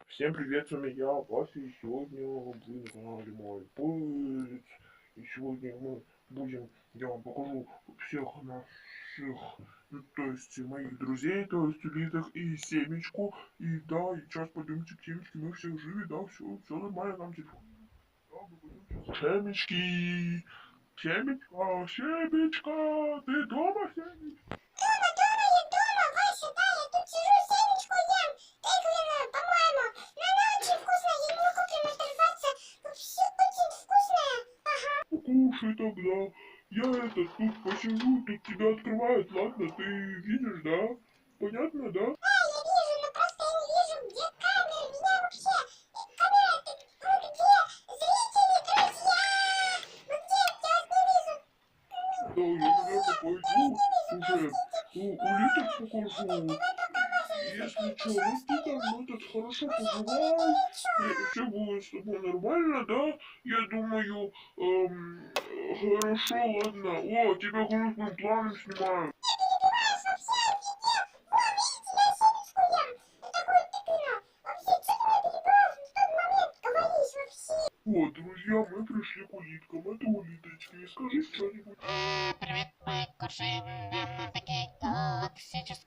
Всем привет, с вами я, Вася, и сегодня вы на канале мой пылец. И сегодня я вам покажу всех наших, ну, то есть моих друзей, то есть улиток и семечку. И да, и сейчас пойдемте к семечке, мы все живы, да, все нормально, там телефон. Да, мы пойдем сейчас. Семечки, семечка, ты дома, семечка? Кушай тогда. Я тут посижу, тут тебя открывают, ладно, ты видишь, да? Понятно, да? Да, я, наверное, пойду уже улиток покажу. Если что, ну ты там этот хорошо поживай, все будет с тобой нормально, да? Я думаю, хорошо, ладно. О, тебя крупным планом снимаю. Вот, друзья, мы пришли к улиткам. Это улиточки. Скажи что-нибудь. Привет, мы кушаем такие, как сейчас